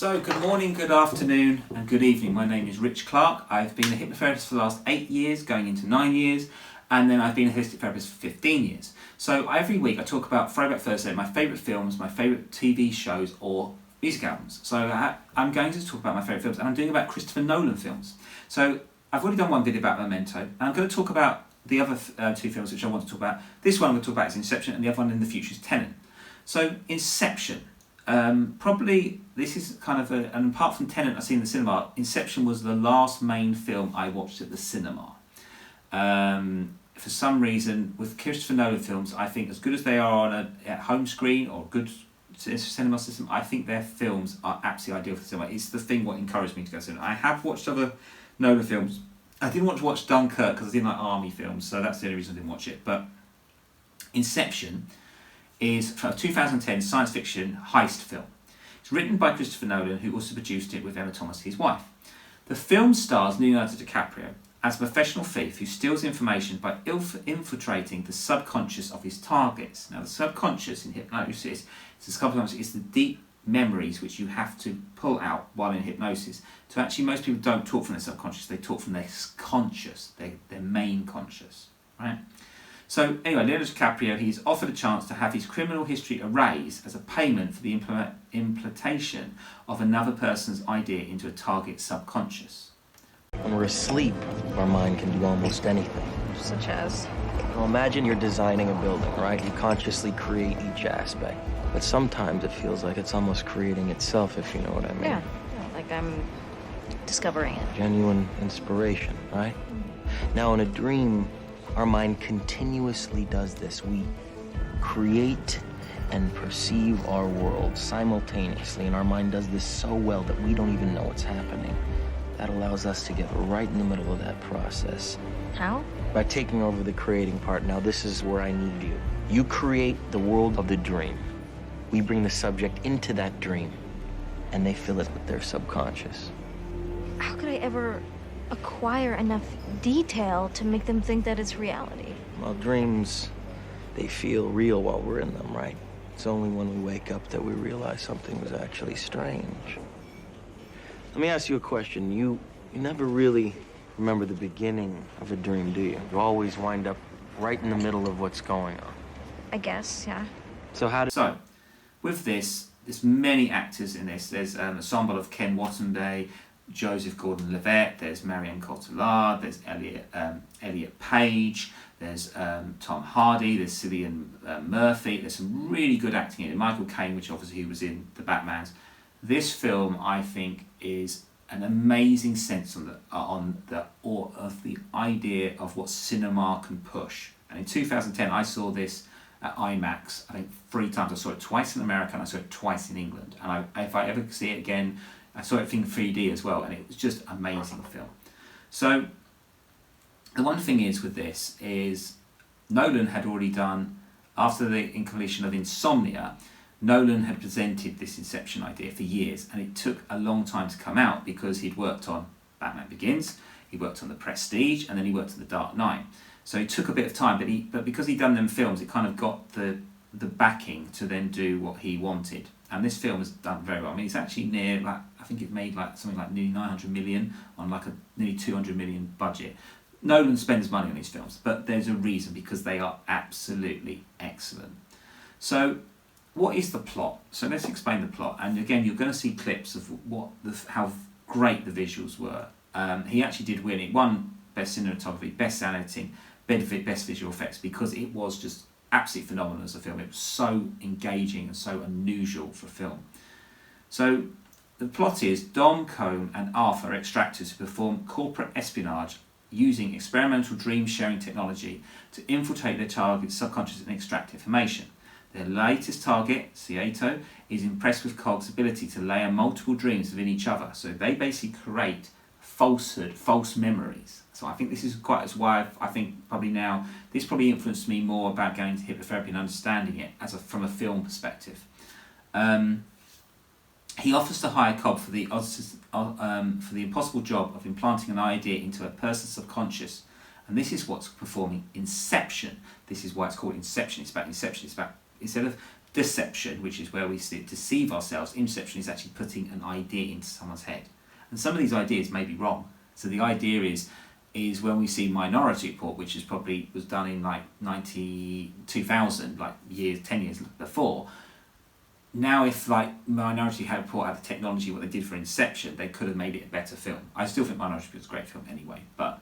So, good morning, good afternoon, and good evening. My name is Rich Clark. I've been a hypnotherapist for the last 8 years, going into 9 years, and then I've been a holistic therapist for 15 years. So, every week I talk about Throwback Thursday, my favourite films, my favourite TV shows, or music albums. So, I'm going to talk about my favourite films, and I'm doing about Christopher Nolan films. So, I've already done one video about Memento, and I'm going to talk about the other two films which I want to talk about. This one I'm going to talk about is Inception, and the other one in the future is Tenet. So, Inception. Probably this is kind of and apart from Tenet I've seen in the cinema, Inception was the last main film I watched at the cinema. For some reason, with Christopher Nolan films, I think as good as they are on a home screen or good cinema system, I think their films are absolutely ideal for the cinema. It's the thing what encouraged me to go to cinema. I have watched other Nolan films. I didn't want to watch Dunkirk because I didn't like army films, so that's the only reason I didn't watch it. But Inception is a 2010 science fiction heist film. It's written by Christopher Nolan, who also produced it with Emma Thomas, his wife. The film stars Leonardo DiCaprio as a professional thief who steals information by infiltrating the subconscious of his targets. Now, the subconscious in hypnosis is the deep memories which you have to pull out while in hypnosis. So actually, most people don't talk from their subconscious, they talk from their conscious, their main conscious, right? So anyway, Leonardo DiCaprio, he's offered a chance to have his criminal history erased as a payment for the implantation of another person's idea into a target subconscious. When we're asleep, our mind can do almost anything. Such as? Well, imagine you're designing a building, right? You consciously create each aspect. But sometimes it feels like it's almost creating itself, if you know what I mean. Yeah, like I'm discovering it. Genuine inspiration, right? Now, in a dream, our mind continuously does this. We create and perceive our world simultaneously, and our mind does this so well that we don't even know what's happening. That allows us to get right in the middle of that process. How? By taking over the creating part. Now, this is where I need you. You create the world of the dream. We bring the subject into that dream, and they fill it with their subconscious. How could I ever acquire enough detail to make them think that it's reality? Well, dreams, they feel real while we're in them, right? It's only when we wake up that we realize something was actually strange. Let me ask you a question. You never really remember the beginning of a dream, do you? You always wind up right in the middle of what's going on. I guess, yeah. So, with this, there's many actors in this. There's an ensemble of Ken Watanabe, Joseph Gordon-Levitt, there's Marianne Cotillard, there's Elliot Page, there's Tom Hardy, there's Cillian Murphy. There's some really good acting in it. Michael Caine, which obviously he was in the Batmans. This film, I think, is an amazing sense on the idea of what cinema can push. And in 2010, I saw this at IMAX. I think 3 times. I saw it twice in America and I saw it twice in England. And if I ever see it again, I saw it in 3D as well, and it was just an amazing film. So, the one thing is with this is Nolan had already done, after the completion of Insomnia, Nolan had presented this Inception idea for years, and it took a long time to come out because he'd worked on Batman Begins, he worked on The Prestige, and then he worked on The Dark Knight. So it took a bit of time, but because he'd done them films, it kind of got the backing to then do what he wanted. And this film has done very well. I mean, it's actually near, I think it made something like nearly 900 million on a nearly 200 million budget. Nolan spends money on these films, but there's a reason, because they are absolutely excellent. So, what is the plot? So let's explain the plot. And again, you're going to see clips of how great the visuals were. He actually did win. It won Best Cinematography, Best Sound Editing, Best Visual Effects, because it was just absolutely phenomenal as a film. It was so engaging and so unusual for film. So the plot is Dom, Combe and Arthur are extractors who perform corporate espionage using experimental dream sharing technology to infiltrate their target's subconscious and extract information. Their latest target, Seato, is impressed with Cog's ability to layer multiple dreams within each other. So they basically create false memories. So I think this is why I think probably now, this probably influenced me more about going to hypnotherapy and understanding it from a film perspective. He offers to hire Cobb for the impossible job of implanting an idea into a person's subconscious, and this is what's performing Inception. This is why it's called Inception. It's about Inception. It's about, instead of deception, which is where we deceive ourselves. Inception is actually putting an idea into someone's head. And some of these ideas may be wrong. So the idea is when we see Minority Report, which is probably was done in like 2000, like 10 years before. Now if like Minority Report had the technology, what they did for Inception, they could have made it a better film. I still think Minority Report is a great film anyway. But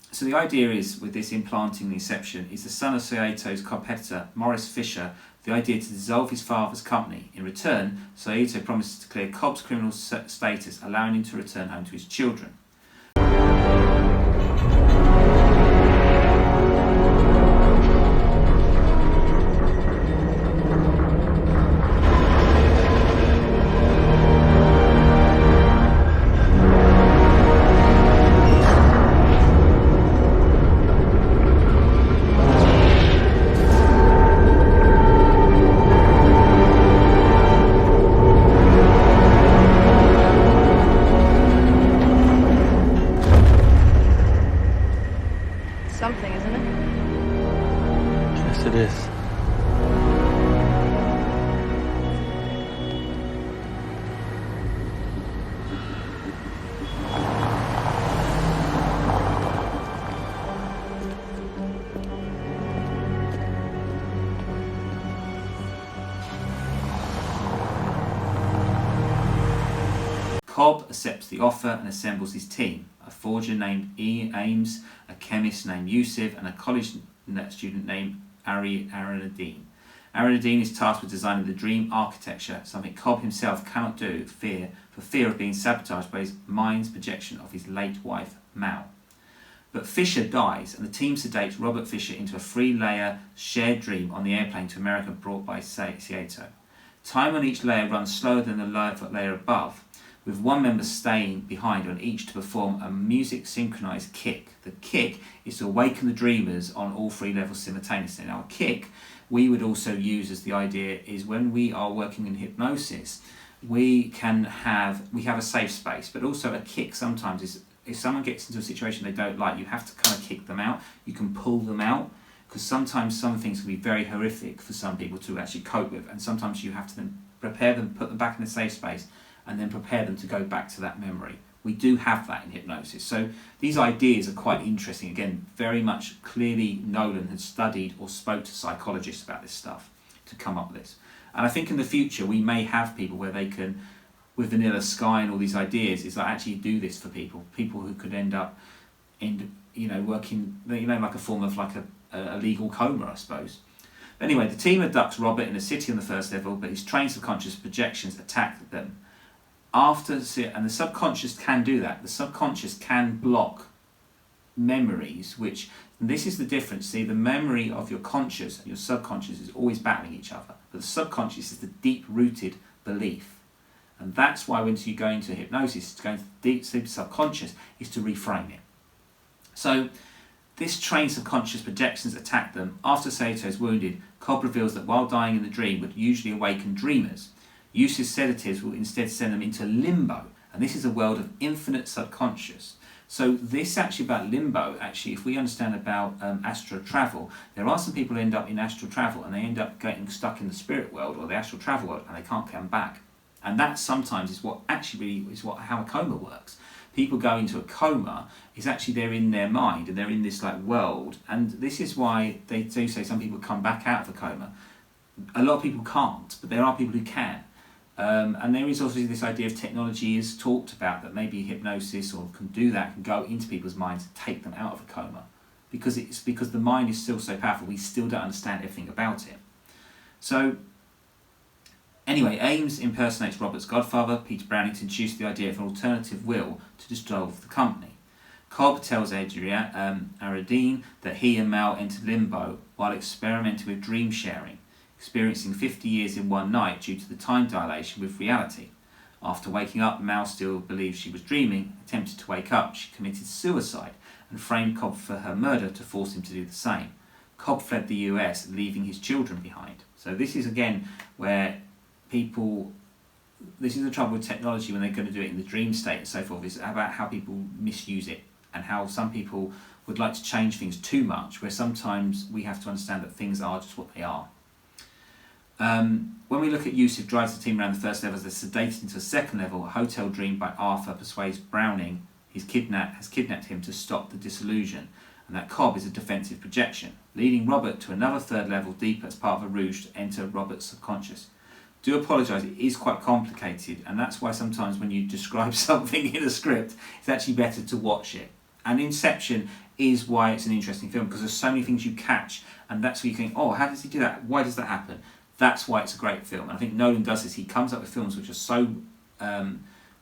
so the idea is, with this implanting the Inception, is the son of Sayato's competitor, Morris Fisher, the idea to dissolve his father's company. In return, Saito promises to clear Cobb's criminal status, allowing him to return home to his children. Something, isn't it? Yes, it is. Cobb accepts the offer and assembles his team. A forger named Ames, a chemist named Yusuf, and a college student named Aranadine. Aranadine is tasked with designing the dream architecture, something Cobb himself cannot do for fear of being sabotaged by his mind's projection of his late wife, Mal. But Fisher dies, and the team sedates Robert Fisher into a 3-layer shared dream on the airplane to America brought by Saito. Time on each layer runs slower than the layer above, with one member staying behind on each to perform a music-synchronized kick. The kick is to awaken the dreamers on all 3 levels simultaneously. Now, a kick we would also use as the idea is when we are working in hypnosis, we have a safe space, but also a kick sometimes is if someone gets into a situation they don't like, you have to kind of kick them out. You can pull them out, because sometimes some things can be very horrific for some people to actually cope with, and sometimes you have to then prepare them, put them back in a safe space, and then prepare them to go back to that memory. We do have that in hypnosis. So these ideas are quite interesting. Again, very much clearly Nolan had studied or spoke to psychologists about this stuff to come up with this. And I think in the future we may have people where they can, with Vanilla Sky and all these ideas, is like actually do this for people who could end up in, working, like a form of like a legal coma, I suppose. Anyway, the team abducts Robert in a city on the first level, but his trained subconscious projections attack them. And the subconscious can do that. The subconscious can block memories, this is the difference. See, the memory of your conscious and your subconscious is always battling each other. But the subconscious is the deep-rooted belief. And that's why when you go into hypnosis, to go into the deep sleep subconscious, is to reframe it. So, this trained subconscious projections attack them. After Saito is wounded, Cobb reveals that while dying in the dream would usually awaken dreamers. Use of sedatives will instead send them into limbo, and this is a world of infinite subconscious. So this actually about limbo, actually, if we understand about astral travel, there are some people who end up in astral travel and they end up getting stuck in the spirit world or the astral travel world and they can't come back. And that sometimes is what actually is how a coma works. People go into a coma, is actually they're in their mind and they're in this like world, and this is why they do say some people come back out of a coma. A lot of people can't, but there are people who can. And there is also this idea of technology is talked about that maybe hypnosis or can do that, can go into people's minds and take them out of a coma, because the mind is still so powerful. We still don't understand everything about it. So anyway, Ames impersonates Robert's godfather, Peter Browning, to introduce the idea of an alternative will to dissolve the company. Cobb tells Aradine that he and Mal entered limbo while experimenting with dream sharing, experiencing 50 years in one night due to the time dilation with reality. After waking up, Mal still believed she was dreaming. Attempted to wake up, she committed suicide and framed Cobb for her murder to force him to do the same. Cobb fled the US, leaving his children behind. So this is again where this is the trouble with technology when they're going to do it in the dream state and so forth, is about how people misuse it and how some people would like to change things too much, where sometimes we have to understand that things are just what they are. When we look at Yusuf drives the team around the first level as they're sedated into a second level, a hotel dream by Arthur persuades Browning has kidnapped him to stop the disillusion, and that Cobb is a defensive projection, leading Robert to another third level deeper as part of a ruse to enter Robert's subconscious. Do apologise, it is quite complicated, and that's why sometimes when you describe something in a script, it's actually better to watch it. And Inception is why it's an interesting film, because there's so many things you catch, and that's where you think, oh, how does he do that? Why does that happen? That's why it's a great film. And I think Nolan does this. He comes up with films which are so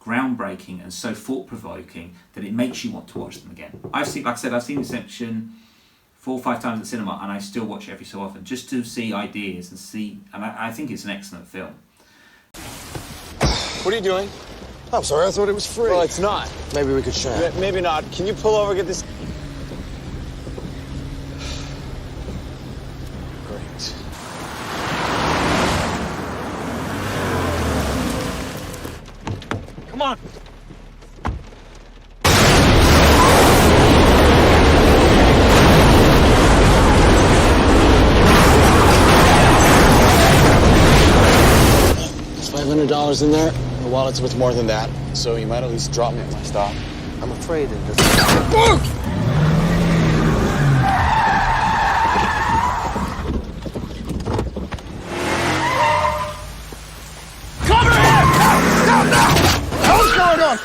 groundbreaking and so thought-provoking that it makes you want to watch them again. I've seen Inception 4 or 5 times at the cinema, and I still watch it every so often just to see ideas and see. And I think it's an excellent film. What are you doing? I'm sorry, I thought it was free. Well, it's not. Maybe we could share. Maybe not. Can you pull over, get this? Great. Come on. There's $500 in there. The wallet's worth more than that, so you might at least drop me at my stop. I'm afraid it doesn't. What's going on?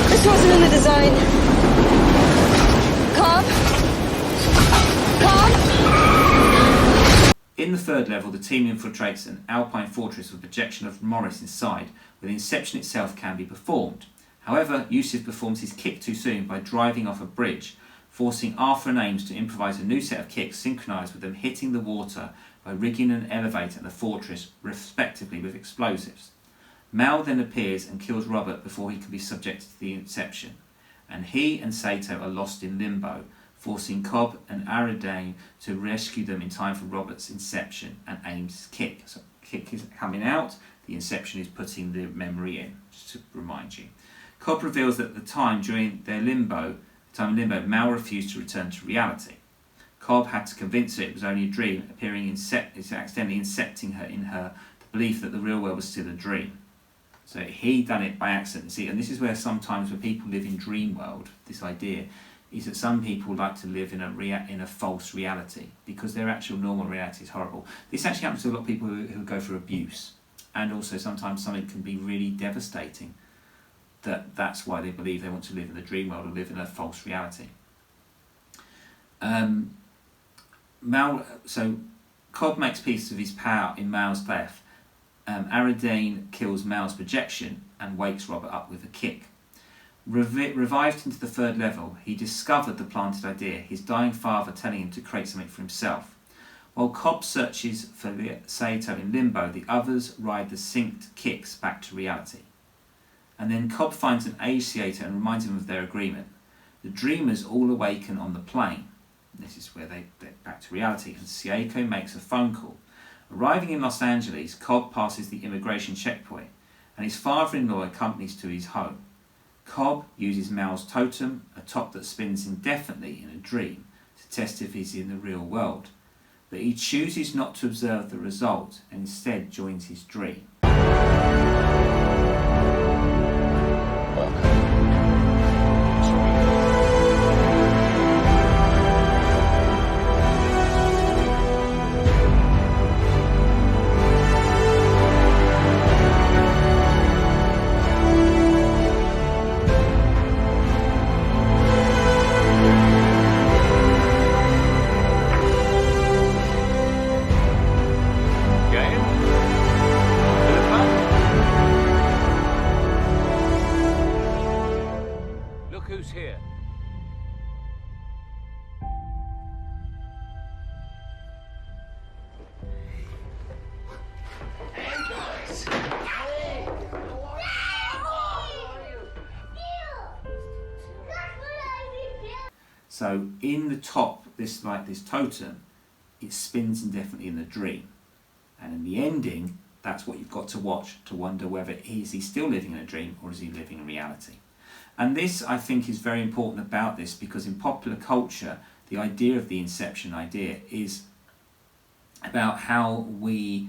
This wasn't in the design. Cobb? In the third level, the team infiltrates an alpine fortress with a projection of Morris inside, where the Inception itself can be performed. However, Yusuf performs his kick too soon by driving off a bridge, forcing Arthur and Ames to improvise a new set of kicks synchronised with them hitting the water by rigging an elevator and the fortress, respectively, with explosives. Mal then appears and kills Robert before he can be subjected to the Inception, and he and Sato are lost in limbo, forcing Cobb and Aridane to rescue them in time for Robert's Inception and Ames' kick. So kick is coming out, the Inception is putting the memory in, just to remind you. Cobb reveals that at the time during their limbo, Mal refused to return to reality. Cobb had to convince her it was only a dream, accidentally incepting her in her the belief that the real world was still a dream. So he done it by accident. See, and this is where sometimes when people live in dream world, this idea is that some people like to live in a false reality because their actual normal reality is horrible. This actually happens to a lot of people who go through abuse, and also sometimes something can be really devastating. That's why they believe they want to live in the dream world or live in a false reality. So Cobb makes peace with his power in Mal's death. Aridane kills Mal's projection and wakes Robert up with a kick. Revived into the third level, he discovered the planted idea, his dying father telling him to create something for himself. While Cobb searches for Sato in limbo, the others ride the synced kicks back to reality. And then Cobb finds an age theatre and reminds him of their agreement. The dreamers all awaken on the plane. This is where they get back to reality, and Saito makes a phone call. Arriving in Los Angeles, Cobb passes the immigration checkpoint, and his father-in-law accompanies to his home. Cobb uses Mal's totem, a top that spins indefinitely in a dream, to test if he's in the real world. But he chooses not to observe the result and instead joins his dream. So in the top, this totem, it spins indefinitely in the dream. And in the ending, that's what you've got to watch to wonder whether is he still living in a dream or is he living in reality. And this, I think, is very important about this because in popular culture, the idea of the Inception idea is about how we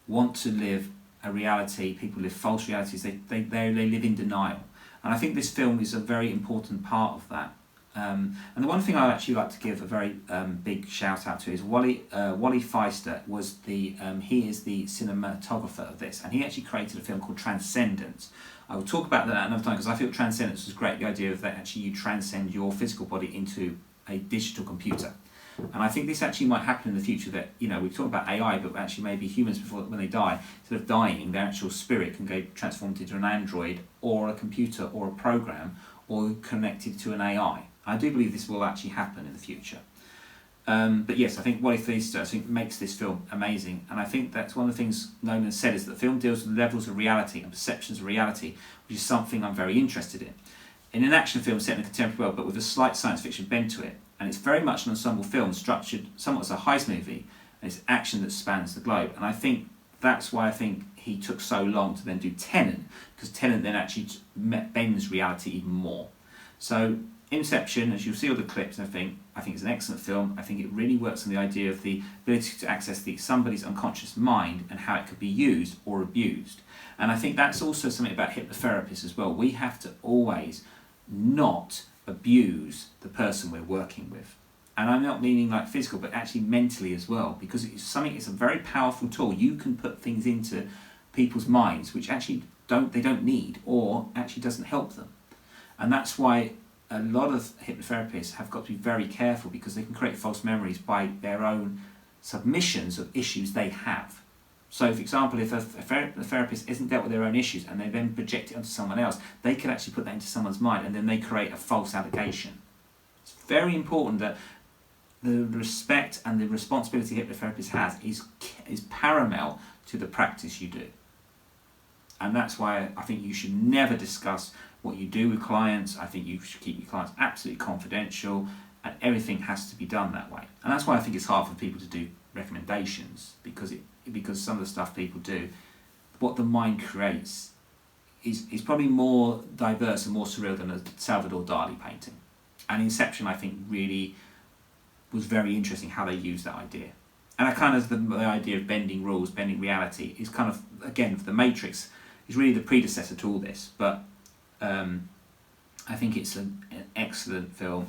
want to live a reality. People live false realities. They live in denial. And I think this film is a very important part of that. And the one thing I'd actually like to give a very big shout out to is Wally Feister was he is the cinematographer of this, and he actually created a film called Transcendence. I will talk about that another time because I feel Transcendence was great, the idea of that actually you transcend your physical body into a digital computer. And I think this actually might happen in the future, that, you know, we talk about AI, but actually maybe humans, before when they die, instead of dying, their actual spirit can go transformed into an android or a computer or a program or connected to an AI. I do believe this will actually happen in the future. But yes, I think Wally Feister makes this film amazing, and I think that's one of the things Nolan said, is that the film deals with levels of reality and perceptions of reality, which is something I'm very interested in. In an action film set in a contemporary world, but with a slight science fiction bent to it, and it's very much an ensemble film, structured somewhat as a heist movie, and it's action that spans the globe. And I think that's why I think he took so long to then do Tenet, because Tenet then actually bends reality even more. So Inception, as you'll see all the clips and everything, I think it's an excellent film. I think it really works on the idea of the ability to access somebody's unconscious mind and how it could be used or abused. And I think that's also something about hypnotherapists as well. We have to always not abuse the person we're working with. And I'm not meaning like physical, but actually mentally as well, because it's a very powerful tool. You can put things into people's minds which actually they don't need, or actually doesn't help them. And that's why a lot of hypnotherapists have got to be very careful, because they can create false memories by their own submissions of issues they have. So, for example, if a therapist isn't dealt with their own issues and they then project it onto someone else, they can actually put that into someone's mind, and then they create a false allegation. It's very important that the respect and the responsibility a hypnotherapist has is paramount to the practice you do. And that's why I think you should never discuss what you do with clients. I think you should keep your clients absolutely confidential, and everything has to be done that way. And that's why I think it's hard for people to do recommendations, because some of the stuff people do, what the mind creates is probably more diverse and more surreal than a Salvador Dali painting. And Inception, I think, really was very interesting how they used that idea. And I kind of the idea of bending rules, bending reality is kind of, again, for the Matrix, is really the predecessor to all this. But I think it's an excellent film,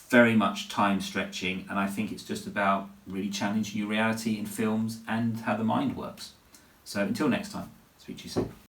very much time stretching, and I think it's just about really challenging your reality in films and how the mind works. So until next time, speak to you soon.